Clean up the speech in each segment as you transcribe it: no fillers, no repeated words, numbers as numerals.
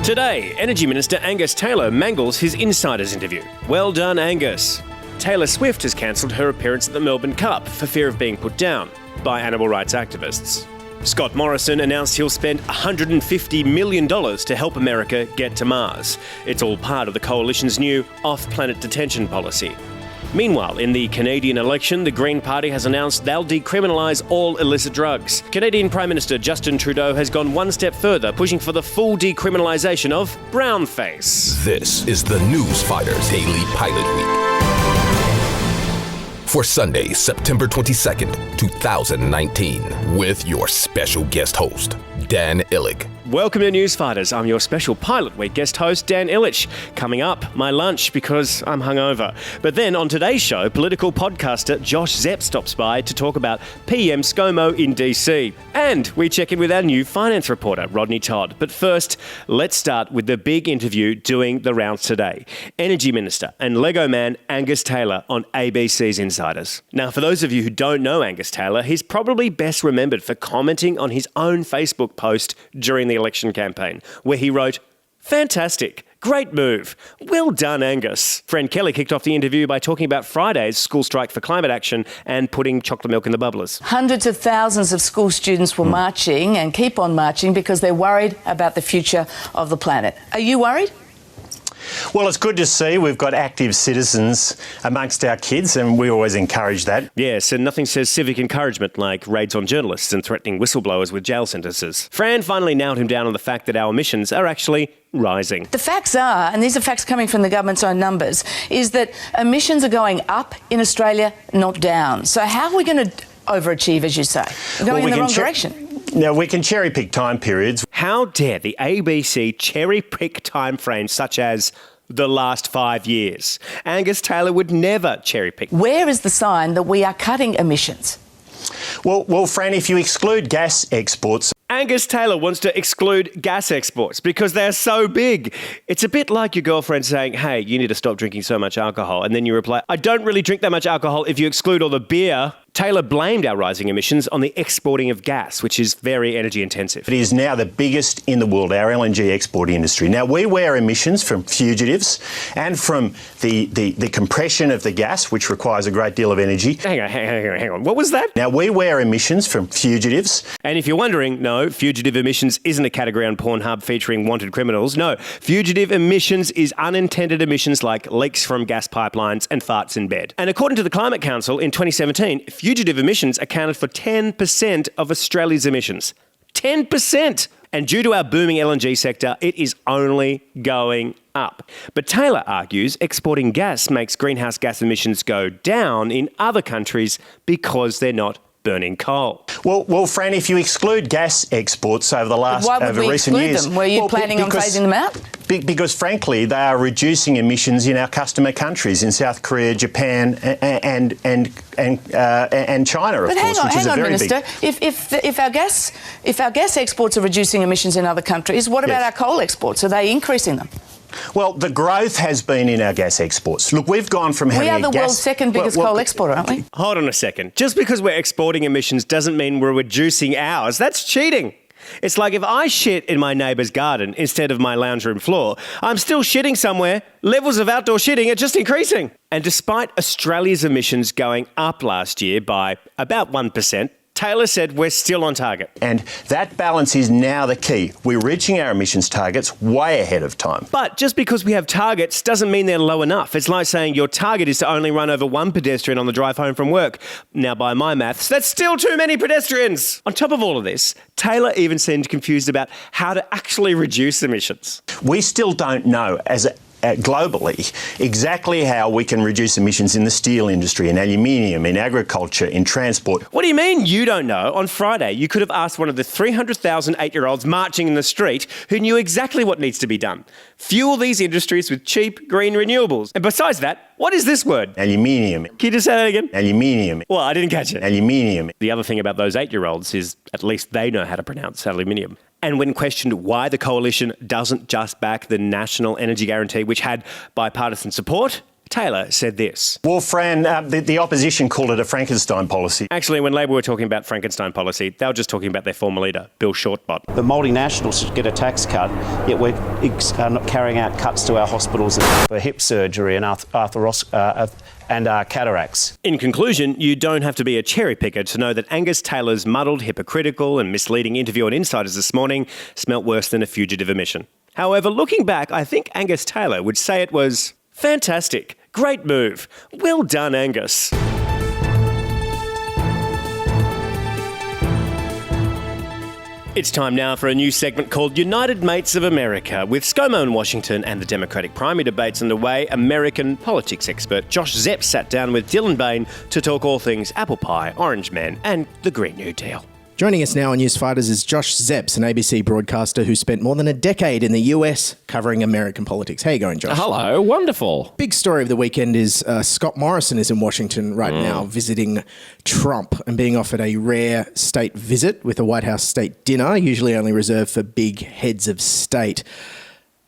Today, Energy Minister Angus Taylor mangles his insiders interview. Well done, Angus. Taylor Swift has cancelled her appearance at the Melbourne Cup for fear of being put down by animal rights activists. Scott Morrison announced he'll spend $150 million to help America get to Mars. It's all part of the coalition's new off-planet detention policy. Meanwhile, in the Canadian election, the Green Party has announced they'll decriminalise all illicit drugs. Canadian Prime Minister Justin Trudeau has gone one step further, pushing for the full decriminalisation of brownface. This is the Newsfighters Daily Pilot Week for Sunday, September 22nd, 2019, with your special guest host, Dan Ilic. Welcome to Newsfighters. I'm your special Pilot Week guest host, Dan Ilic. Coming up, my lunch because I'm hungover. But then on today's show, political podcaster Josh Szeps stops by to talk about PM ScoMo in DC. And we check in with our new finance reporter, Rodney Todd. But first, let's start with the big interview doing the rounds today. Energy Minister and Lego man Angus Taylor on ABC's Insiders. Now, for those of you who don't know Angus Taylor, he's probably best remembered for commenting on his own Facebook post during the election campaign, where he wrote, "Fantastic. Great move. Well done, Angus." Friend Kelly kicked off the interview by talking about Friday's school strike for climate action and putting chocolate milk in the bubblers. Hundreds of thousands of school students were marching and keep on marching because they're worried about the future of the planet. Are you worried? Well, it's good to see we've got active citizens amongst our kids, and we always encourage that. Yes, and nothing says civic encouragement like raids on journalists and threatening whistleblowers with jail sentences. Fran finally nailed him down on the fact that our emissions are actually rising. The facts are, and these are facts coming from the government's own numbers, is that emissions are going up in Australia, not down. So how are we going to overachieve, as you say? We're going in the wrong direction. Now, we can cherry-pick time periods. How dare the ABC cherry-pick timeframes such as the last 5 years? Angus Taylor would never cherry-pick. Where is the sign that we are cutting emissions? Well, Fran, if you exclude gas exports... Angus Taylor wants to exclude gas exports because they're so big. It's a bit like your girlfriend saying, "Hey, you need to stop drinking so much alcohol." And then you reply, "I don't really drink that much alcohol if you exclude all the beer." Taylor blamed our rising emissions on the exporting of gas, which is very energy intensive. It is now the biggest in the world, our LNG export industry. Now, we wear emissions from fugitives and from the compression of the gas, which requires a great deal of energy. Hang on. What was that? Now, we wear emissions from fugitives. And if you're wondering, no, fugitive emissions isn't a category on Pornhub featuring wanted criminals. No, fugitive emissions is unintended emissions like leaks from gas pipelines and farts in bed. And according to the Climate Council, in 2017, fugitive emissions accounted for 10% of Australia's emissions. 10%! And due to our booming LNG sector, it is only going up. But Taylor argues exporting gas makes greenhouse gas emissions go down in other countries because they're not burning coal. Well, Fran, if you exclude gas exports over the last recent years... Them? Were you planning on phasing them out? Because, frankly, they are reducing emissions in our customer countries, in South Korea, Japan and China, of course, which is a very Minister. big... If our gas exports are reducing emissions in other countries, what about our coal exports? Are they increasing them? Well, the growth has been in our gas exports. Look, we've gone from having We are the world's second biggest coal exporter, aren't we? Hold on a second. Just because we're exporting emissions doesn't mean we're reducing ours. That's cheating. It's like if I shit in my neighbour's garden instead of my lounge room floor, I'm still shitting somewhere. Levels of outdoor shitting are just increasing. And despite Australia's emissions going up last year by about 1%, Taylor said we're still on target. And that balance is now the key. We're reaching our emissions targets way ahead of time. But just because we have targets doesn't mean they're low enough. It's like saying your target is to only run over one pedestrian on the drive home from work. Now, by my maths, that's still too many pedestrians. On top of all of this, Taylor even seemed confused about how to actually reduce emissions. We still don't know globally exactly how we can reduce emissions in the steel industry, in aluminium, in agriculture, in transport. What do you mean you don't know? On Friday, you could have asked one of the 300,000 8-year-olds marching in the street who knew exactly what needs to be done. Fuel these industries with cheap green renewables. And besides that, what is this word? Aluminium. Can you just say that again? Aluminium. Well, I didn't catch it. Aluminium. The other thing about those 8-year-olds is at least they know how to pronounce aluminium. And when questioned why the coalition doesn't just back the National Energy Guarantee, which had bipartisan support, Taylor said this. Well, Fran, the opposition called it a Frankenstein policy. Actually, when Labor were talking about Frankenstein policy, they were just talking about their former leader, Bill Shortbot. The multinationals should get a tax cut, yet we're not carrying out cuts to our hospitals for hip surgery and cataracts. In conclusion, you don't have to be a cherry picker to know that Angus Taylor's muddled, hypocritical and misleading interview on Insiders this morning smelt worse than a fugitive emission. However, looking back, I think Angus Taylor would say it was fantastic. Great move. Well done, Angus. It's time now for a new segment called United Mates of America. With ScoMo in Washington and the Democratic primary debates underway, American politics expert Josh Szeps sat down with Dylan Behan to talk all things apple pie, Orange Man and the Green New Deal. Joining us now on Newsfighters is Josh Szeps, an ABC broadcaster who spent more than a decade in the US covering American politics. How you going, Josh? Hello, wonderful. Big story of the weekend is Scott Morrison is in Washington right now visiting Trump and being offered a rare state visit with a White House state dinner, usually only reserved for big heads of state.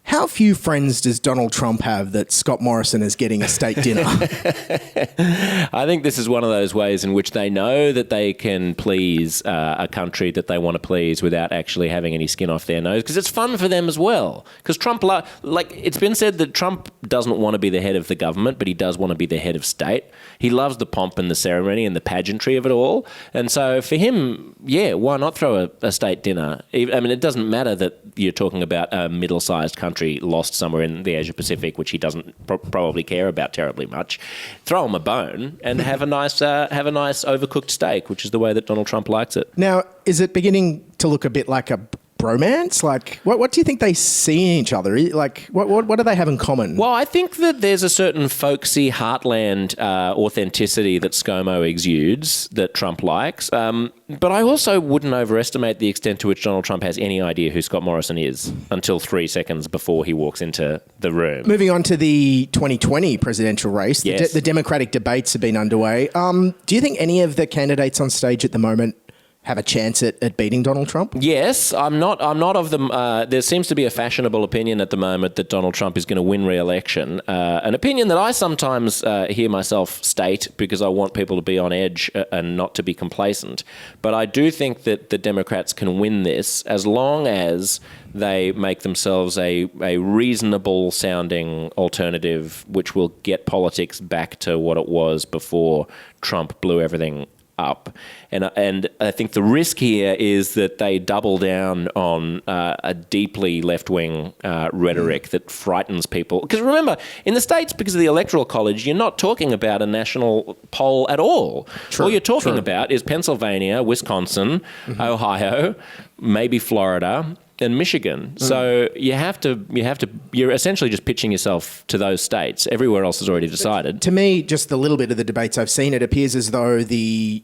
How few friends does Donald Trump have that Scott Morrison is getting a state dinner? I think this is one of those ways in which they know that they can please a country that they want to please without actually having any skin off their nose, because it's fun for them as well. Because Trump, it's been said that Trump doesn't want to be the head of the government, but he does want to be the head of state. He loves the pomp and the ceremony and the pageantry of it all. And so for him, yeah, why not throw a state dinner? I mean, it doesn't matter that you're talking about a middle-sized country lost somewhere in the Asia Pacific, which he doesn't probably care about terribly much. Throw him a bone and have a nice overcooked steak, which is the way that Donald Trump likes it. Now, is it beginning to look a bit like a bromance? Like, what do you think they see in each other? Like, what do they have in common? Well, I think that there's a certain folksy heartland authenticity that ScoMo exudes that Trump likes. But I also wouldn't overestimate the extent to which Donald Trump has any idea who Scott Morrison is until 3 seconds before he walks into the room. Moving on to the 2020 presidential race, yes. The Democratic debates have been underway. Do you think any of the candidates on stage at the moment have a chance at beating Donald Trump? Yes, I'm not of them. There seems to be a fashionable opinion at the moment that Donald Trump is going to win re-election. An opinion that I sometimes hear myself state because I want people to be on edge and not to be complacent. But I do think that the Democrats can win this as long as they make themselves a reasonable sounding alternative, which will get politics back to what it was before Trump blew everything up. And I think the risk here is that they double down on a deeply left-wing rhetoric that frightens people. Because remember, in the States, because of the Electoral College, you're not talking about a national poll at all. True, all you're talking about is Pennsylvania, Wisconsin, Ohio, maybe Florida, and Michigan. So you're essentially just pitching yourself to those states. Everywhere else is already decided. To me, just the little bit of the debates I've seen, it appears as though the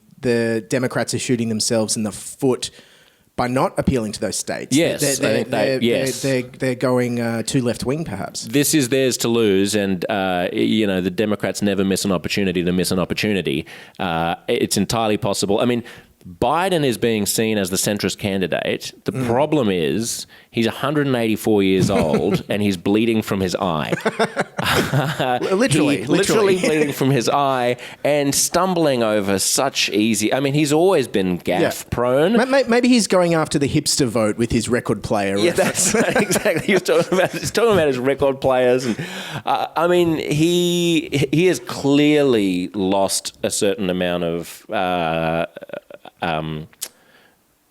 Democrats are shooting themselves in the foot by not appealing to those states. Yes, they're going too left-wing, perhaps. This is theirs to lose, and the Democrats never miss an opportunity to miss an opportunity. It's entirely possible. I mean, Biden is being seen as the centrist candidate. The problem is he's 184 years old and he's bleeding from his eye. Literally bleeding from his eye and stumbling over such easy... I mean, he's always been gaffe-prone. Maybe he's going after the hipster vote with his record player. Yeah, that's right, exactly. He's talking about his record players. And I mean, he has clearly lost a certain amount of...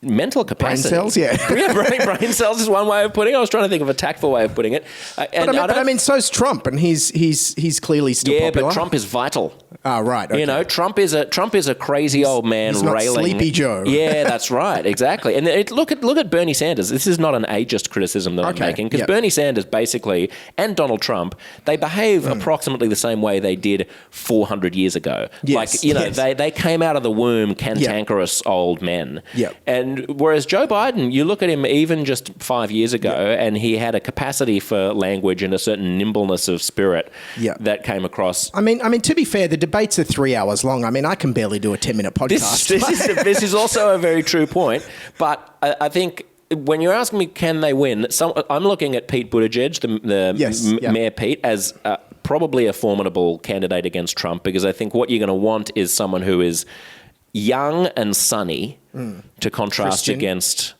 mental capacity. Brain cells, yeah. Brain cells is one way of putting it. I was trying to think of a tactful way of putting it. I mean, so's Trump, and he's clearly still popular. Yeah, but Trump is vital. Oh, right. Okay. You know, Trump is a crazy old man he's not railing. Sleepy Joe. Yeah, that's right. Exactly. And look at Bernie Sanders. This is not an ageist criticism that I'm making, because Bernie Sanders basically and Donald Trump, they behave approximately the same way they did 400 years ago. Yes, they came out of the womb cantankerous old men. Yeah. And whereas Joe Biden, you look at him even just 5 years ago, and he had a capacity for language and a certain nimbleness of spirit that came across. I mean, to be fair, the debates are 3 hours long. I mean, I can barely do a 10-minute podcast. This is also a very true point. But I think when you're asking me, can they win? I'm looking at Pete Buttigieg, the Mayor Pete, as probably a formidable candidate against Trump, because I think what you're going to want is someone who is young and sunny to contrast Christian. against...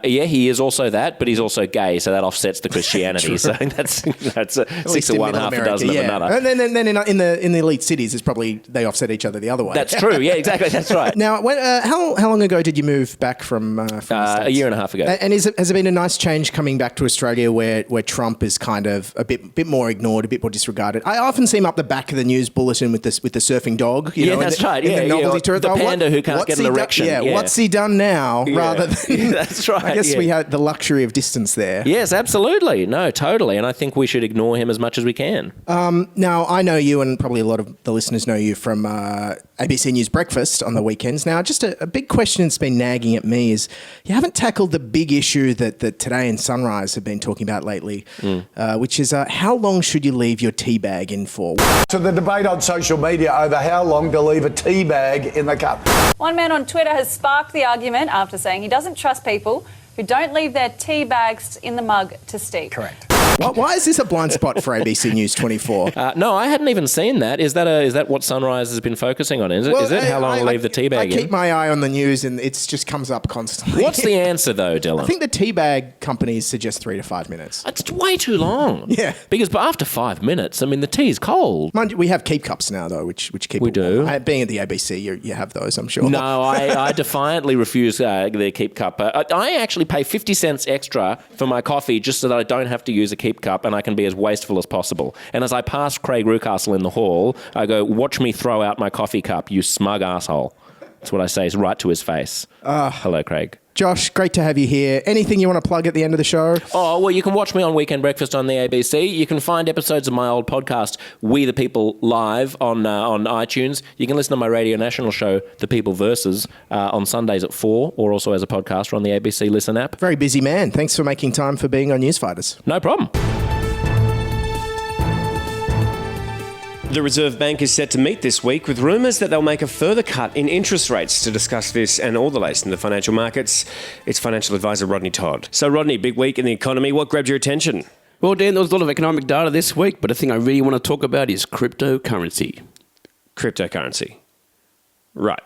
he is also that, but he's also gay, so that offsets the Christianity. So that's a 6 of one, half a dozen of another. And then in the elite cities, it's probably they offset each other the other way. That's true. Yeah, exactly. That's right. Now, how long ago did you move back from the States? A year and a half ago. And has it been a nice change coming back to Australia, where Trump is kind of a bit more ignored, a bit more disregarded? I often see him up the back of the news bulletin with the surfing dog. You know, that's right. In the novelty tour. The panda who can't get an erection. What's he done now? Rather than that's right. I guess we had the luxury of distance there. Yes, absolutely. No, totally. And I think we should ignore him as much as we can. Now, I know you, and probably a lot of the listeners know you from ABC News Breakfast on the weekends. Now, just a big question that's been nagging at me is you haven't tackled the big issue that Today and Sunrise have been talking about lately, which is how long should you leave your tea bag in for? So the debate on social media over how long to leave a tea bag in the cup. One man on Twitter has sparked the argument after saying he doesn't trust people who don't leave their tea bags in the mug to steep. Correct. Why is this a blind spot for ABC News 24? No, I hadn't even seen that. Is that what Sunrise has been focusing on? Is it how long to leave the tea bag in? I keep my eye on the news, and it just comes up constantly. What's the answer, though, Dylan? I think the tea bag companies suggest 3 to 5 minutes. It's way too long. Yeah. Because after 5 minutes, I mean, the tea's cold. Mind you, we have keep cups now, though, which keep... We do. Being at the ABC, you have those, I'm sure. No, I defiantly refuse the keep cup. I actually pay 50 cents extra for my coffee just so that I don't have to use a keep cup and I can be as wasteful as possible. And as I pass Craig Rucastle in the hall, I go, "Watch me throw out my coffee cup, you smug asshole." That's what I say, is right to his face. Hello, Craig. Josh, great to have you here. Anything you want to plug at the end of the show? Oh, well, you can watch me on Weekend Breakfast on the ABC. You can find episodes of my old podcast, We the People, live on iTunes. You can listen to my Radio National show, The People Versus, on Sundays at 4, or also as a podcast on the ABC Listen app. Very busy man. Thanks for making time for being on Newsfighters. No problem. The Reserve Bank is set to meet this week with rumours that they'll make a further cut in interest rates. To discuss this and all the latest in the financial markets, it's financial advisor Rodney Todd. So, Rodney, big week in the economy. What grabbed your attention? Well, Dan, there was a lot of economic data this week, but the thing I really want to talk about is cryptocurrency. Cryptocurrency. Right.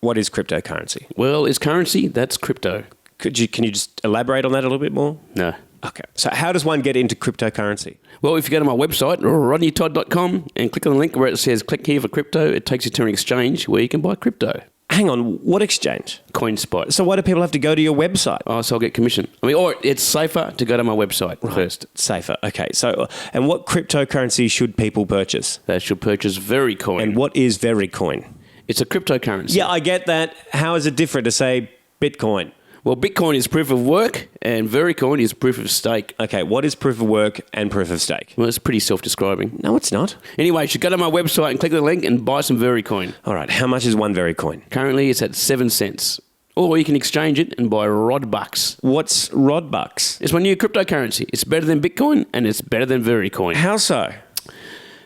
What is cryptocurrency? Well, it's currency, that's crypto. Can you just elaborate on that a little bit more? No. Okay. So how does one get into cryptocurrency? Well, if you go to my website, rodneytodd.com, and click on the link where it says click here for crypto, it takes you to an exchange where you can buy crypto. Hang on, what exchange? CoinSpot. So why do people have to go to your website? Oh, so I'll get commission. Or it's safer to go to my website first. Safer. Okay. So, and what cryptocurrency should people purchase? They should purchase Vericoin. And what is Vericoin? It's a cryptocurrency. Yeah, I get that. How is it different to, say, Bitcoin? Well, Bitcoin is proof of work and Vericoin is proof of stake. Okay, what is proof of work and proof of stake? Well, it's pretty self-describing. No, it's not. Anyway, you should go to my website and click the link and buy some Vericoin. All right, how much is one Vericoin? Currently, it's at 7 cents. Or you can exchange it and buy Rodbucks. What's Rodbucks? It's my new cryptocurrency. It's better than Bitcoin and it's better than Vericoin. How so?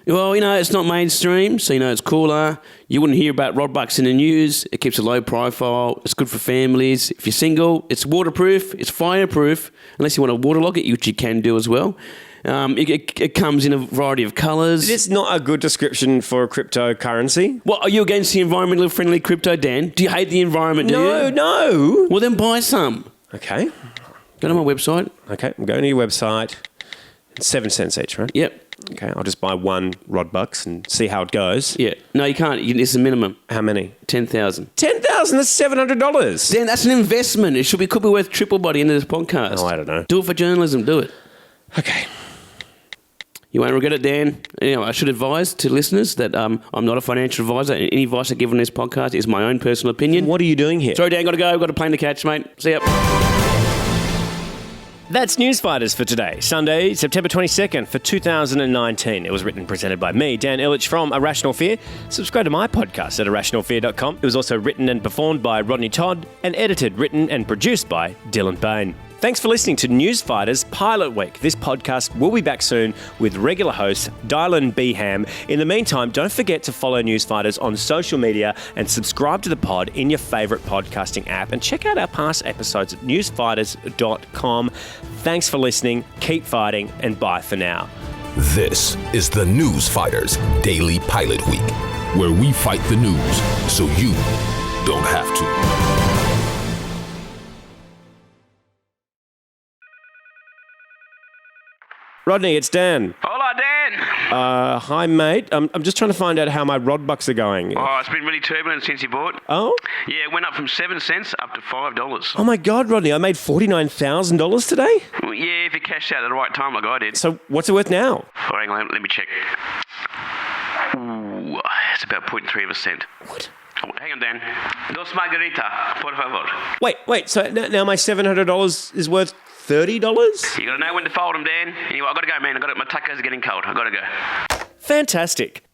Well, it's not mainstream, so, it's cooler. You wouldn't hear about Rodbucks in the news. It keeps a low profile. It's good for families. If you're single, it's waterproof. It's fireproof, unless you want to waterlock it, which you can do as well. It comes in a variety of colours. It's not a good description for a cryptocurrency. What, are you against the environmentally friendly crypto, Dan? Do you hate the environment, do you? No. Well, then buy some. Okay. Go to my website. Okay, I'm going to your website. It's 7 cents each, right? Yep. Okay, I'll just buy one Rodbucks and see how it goes. Yeah. No, you can't. It's a minimum. How many? 10,000. 10,000? That's $700. Dan, that's an investment. It could be worth triple by the end of this podcast. Oh, I don't know. Do it for journalism. Do it. Okay. You won't regret it, Dan. I should advise to listeners that I'm not a financial advisor. Any advice I give on this podcast is my own personal opinion. What are you doing here? Sorry, Dan, got to go. Got a plane to catch, mate. See ya. That's Newsfighters for today, Sunday, September 22nd for 2019. It was written and presented by me, Dan Ilic from A Rational Fear. Subscribe to my podcast at irrationalfear.com. It was also written and performed by Rodney Todd and edited, written and produced by Dylan Behan. Thanks for listening to Newsfighters Pilot Week. This podcast will be back soon with regular host Dylan Behan. In the meantime, don't forget to follow Newsfighters on social media and subscribe to the pod in your favourite podcasting app. And check out our past episodes at newsfighters.com. Thanks for listening, keep fighting, and bye for now. This is the Newsfighters Daily Pilot Week, where we fight the news so you don't have to. Rodney, it's Dan. Hola, Dan. Hi, mate. I'm just trying to find out how my rod bucks are going. Oh, it's been really turbulent since you bought. Oh? Yeah, it went up from 7 cents up to $5. Oh, my God, Rodney. I made $49,000 today? Well, yeah, if you cashed out at the right time like I did. So what's it worth now? Oh, hang on, let me check. Ooh, it's about 0.3 of a cent. What? Oh, hang on, Dan. Dos margarita, por favor. Wait. So now my $700 is worth $30? You got to know when to fold them, Dan. Anyway, I got to go, man. My tacos are getting cold. I got to go. Fantastic.